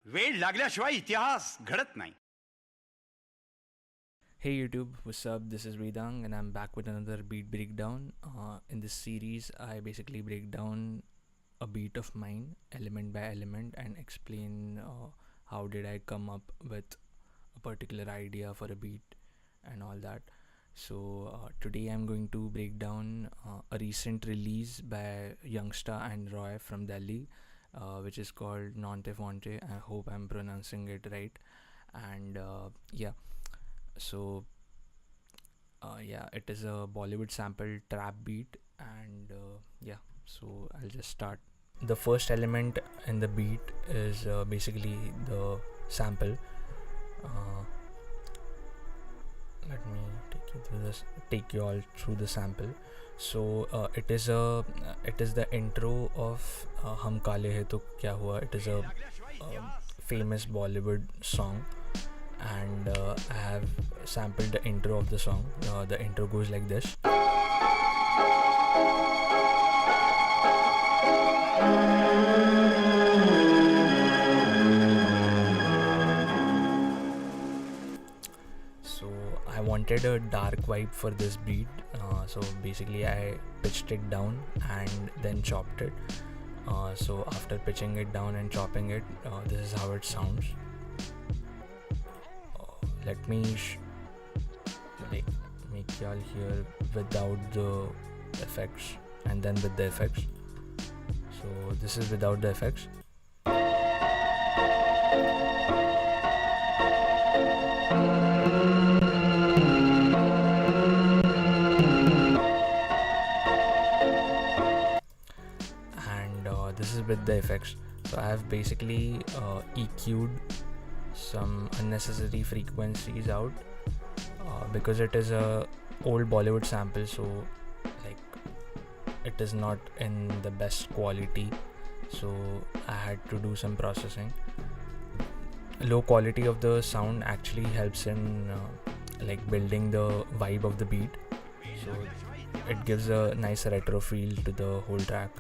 वेळ लागल्याशिवाय इतिहास घडत नाही. Hey YouTube, what's up? This is Vedang and I'm back with another beat breakdown. In this series, I basically break down a beat of mine, element by element, and explain how did I come up with a particular idea for a beat and all that. So today I'm going to break down a recent release by Yungsta and Roy from Delhi, which is called Nonte Fonte. I hope I'm pronouncing it right. And yeah, so it is a Bollywood sample trap beat, and so I'll just start. The first element in the beat is basically the sample. Let me take you all through the sample. So it is the intro of Hum Kale Hai To Kya Hua. It is a famous Bollywood song, and I have sampled the intro of the song. The intro goes like this. So I wanted a dark vibe for this beat, so basically I pitched it down and then chopped it. So after pitching it down and chopping it, this is how it sounds. Let me make y'all hear without the effects and then with the effects. So this is without the effects. And this is with the effects. So I have basically EQ'd some unnecessary frequencies out because it is a old Bollywood sample, so like it is not in the best quality, so I had to do some processing. Low quality of the sound actually helps in like building the vibe of the beat, so it gives a nice retro feel to the whole track.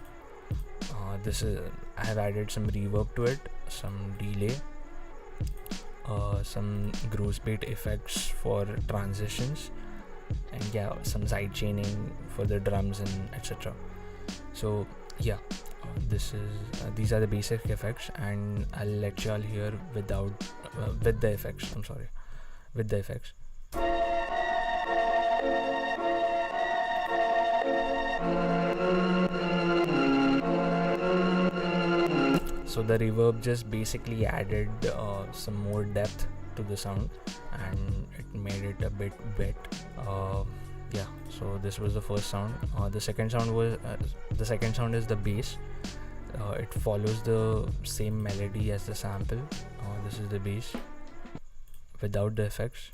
I have added some reverb to it, some delay, some groove beat effects for transitions, and some side chaining for the drums and etc. So these are the basic effects, and I'll let y'all hear with the effects. With the effects. So the reverb just basically added some more depth to the sound, and it made it a bit wet. So this was the first sound. The second sound is the bass. It follows the same melody as the sample. This is the bass without the effects.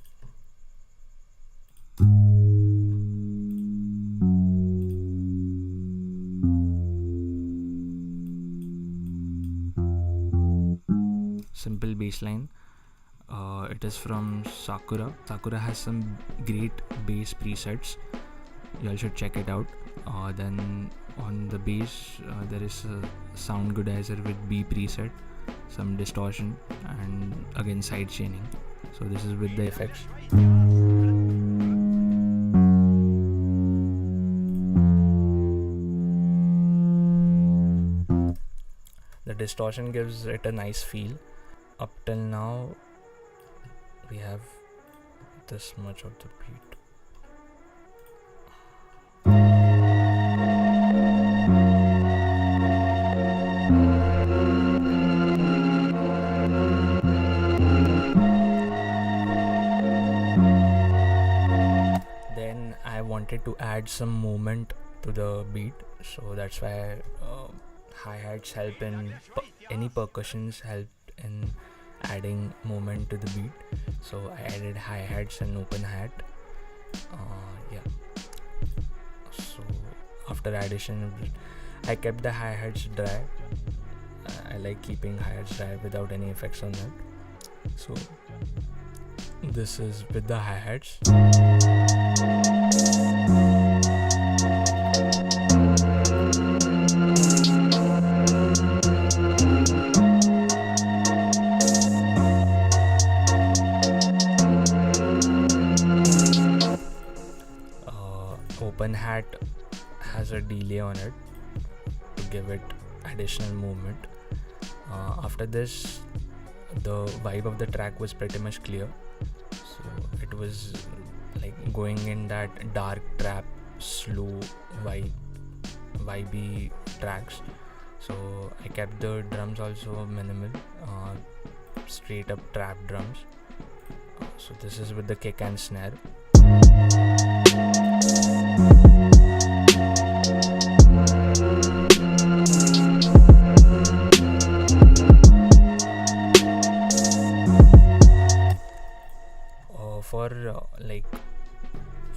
Simple bass line. It is from Sakura. Sakura has some great bass presets. Y'all should check it out. Then on the bass, there is a sound goodizer with B preset, some distortion, and again side chaining. So this is with the effects. The distortion gives it a nice feel. Up till now, we have this much of the beat. Then I wanted to add some movement to the beat, so that's why hi-hats help in any percussions help in adding movement to the beat. So I added hi-hats and open hat. So after addition, I kept the hi-hats dry. I like keeping hi-hats dry without any effects on that. So this is with the hi-hats. hat has a delay on it to give it additional movement. After this, the vibe of the track was pretty much clear. So it was like going in that dark trap, slow vibey tracks. So I kept the drums also minimal, straight up trap drums. So this is with the kick and snare.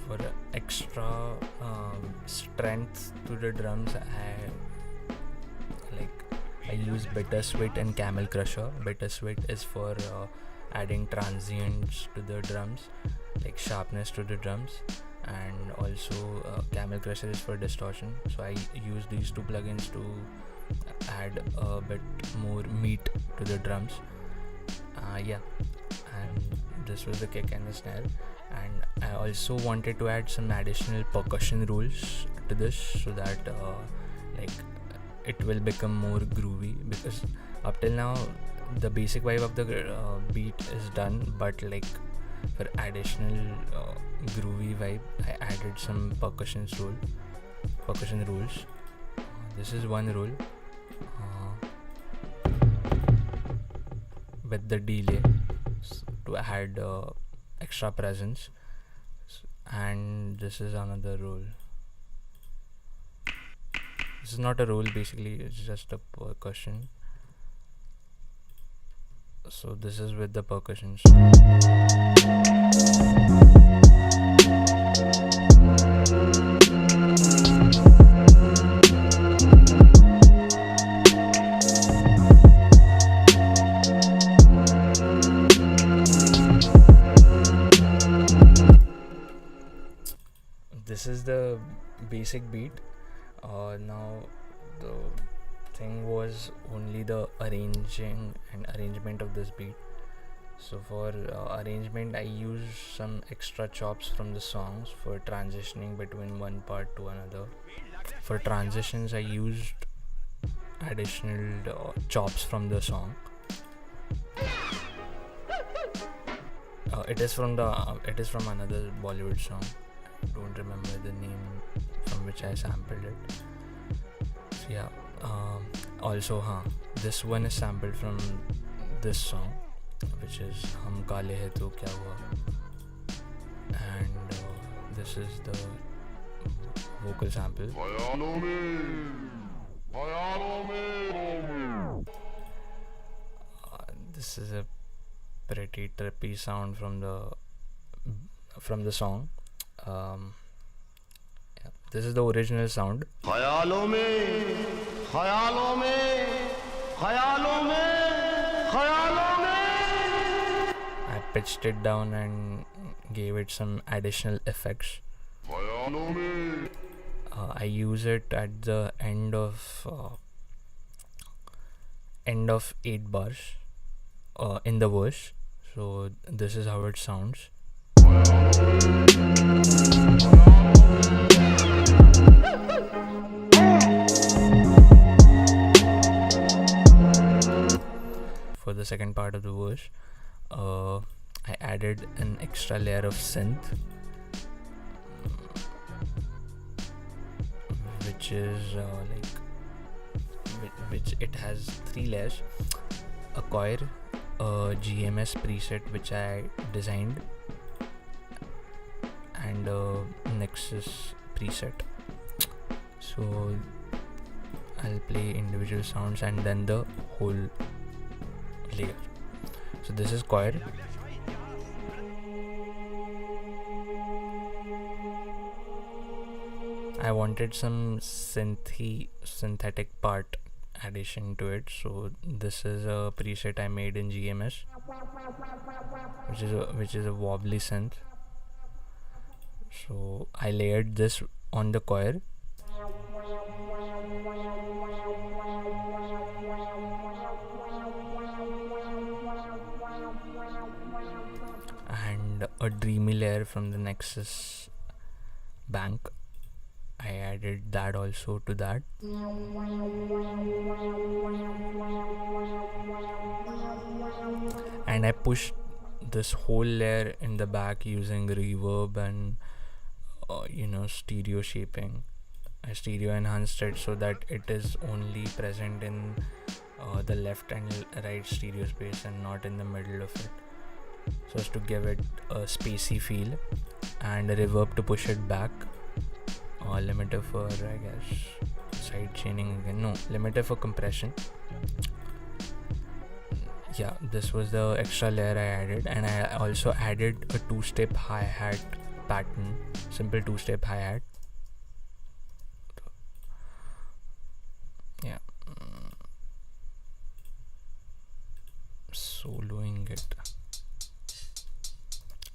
For extra strength to the drums, I use bittersweet and camel crusher. Bittersweet is for adding transients to the drums, like sharpness to the drums, and also camel crusher is for distortion. So I use these two plugins to add a bit more meat to the drums. And this was the kick and the snare. And I also wanted to add some additional percussion rules to this so that it will become more groovy, because up till now the basic vibe of the beat is done, but like for additional groovy vibe I added some percussion rules. This is one rule with the delay to add extra presence, and this is another rule. This is not a rule, basically it's just a percussion. So this is with the percussions. This is the basic beat. Now the thing was only the arrangement of this beat. So for arrangement I use some extra chops from the songs for transitioning between one part to another. For transitions I used additional chops from the song. It is from another Bollywood song. I don't remember the name from which I sampled it. So yeah. Also, this one is sampled from this song, which is Hum Kale Hai To Kya Hua, and this is the vocal sample. This is a pretty trippy sound from the song. This is the original sound. I pitched it down and gave it some additional effects. I use it at the end of 8 bars in the verse. So this is how it sounds. For the second part of the verse, I added an extra layer of synth, which is which it has 3 layers: a choir, a GMS preset which I designed, and a Nexus preset. So I'll play individual sounds and then the whole layer. So this is choir. I wanted some synthetic part addition to it, so this is a preset I made in GMS, which is a wobbly synth. So I layered this on the choir. And a dreamy layer from the Nexus bank. I added that also to that. And I pushed this whole layer in the back using reverb and stereo shaping. I stereo enhanced it so that it is only present in the left and right stereo space and not in the middle of it, so as to give it a spacey feel, and a reverb to push it back. Limiter for, I guess, side chaining again. No, limiter for compression. Yeah, this was the extra layer I added, and I also added a two-step hi-hat pattern, simple two-step hi-hat. Yeah, soloing it,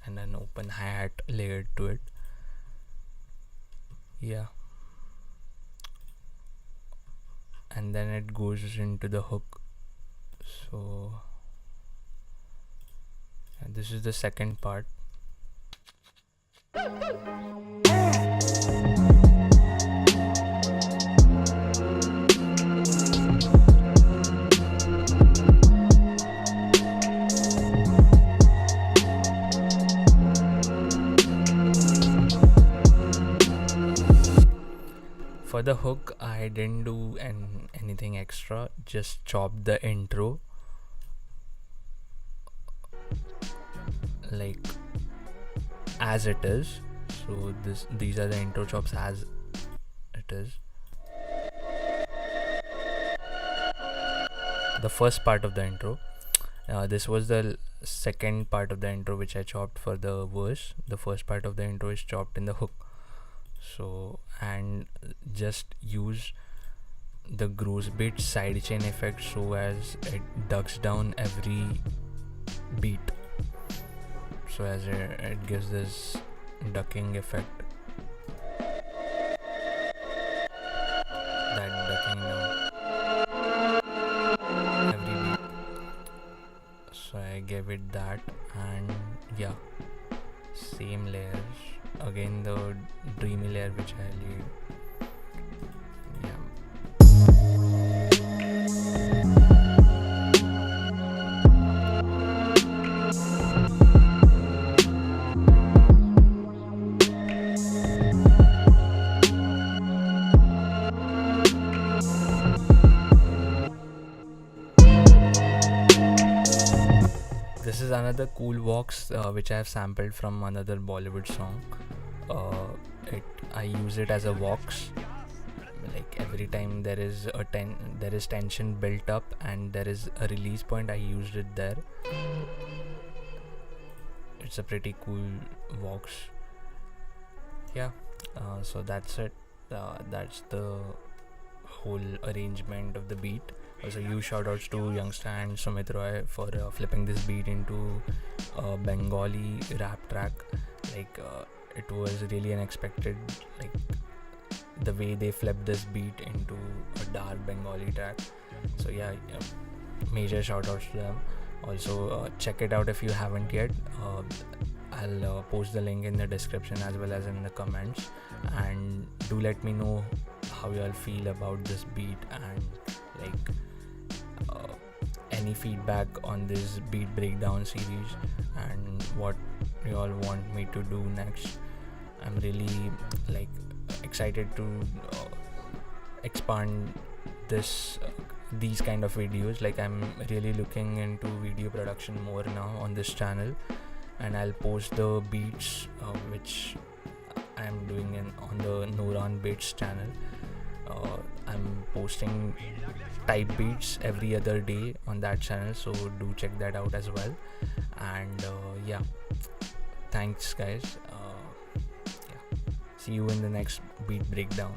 and an open hi-hat layered to it. Yeah, and then it goes into the hook. So this is the second part. For the hook, I didn't do anything extra, just chopped the intro like as it is. So these are the intro chops as it is. The first part of the intro. This was the second part of the intro which I chopped for the verse. The first part of the intro is chopped in the hook. So, and just use the groove beat sidechain effect so as it ducks down every beat, so as it gives this ducking effect, that ducking down every beat. So I gave it that, and yeah, same layers again, the dreamy layer which I laid. This is another cool vox which I have sampled from another Bollywood song. I use it as a vox. Like every time there is tension built up and there is a release point, I used it there. It's a pretty cool vox. Yeah, so that's it. That's the whole arrangement of the beat. Also, huge shoutouts to Yungsta and Sumit Roy for flipping this beat into a Bengali rap track. Like it was really unexpected, like the way they flipped this beat into a dark Bengali track. So yeah, major shoutouts to them. Also, check it out if you haven't yet. I'll post the link in the description as well as in the comments, and do let me know how you all feel about this beat, and like any feedback on this beat breakdown series and what you all want me to do next. I'm really like excited to expand these kind of videos. Like I'm really looking into video production more now on this channel, and I'll post the beats which I'm doing on the Noran Beats channel. I'm posting type beats every other day on that channel, so do check that out as well. And yeah, thanks guys. Yeah, see you in the next beat breakdown.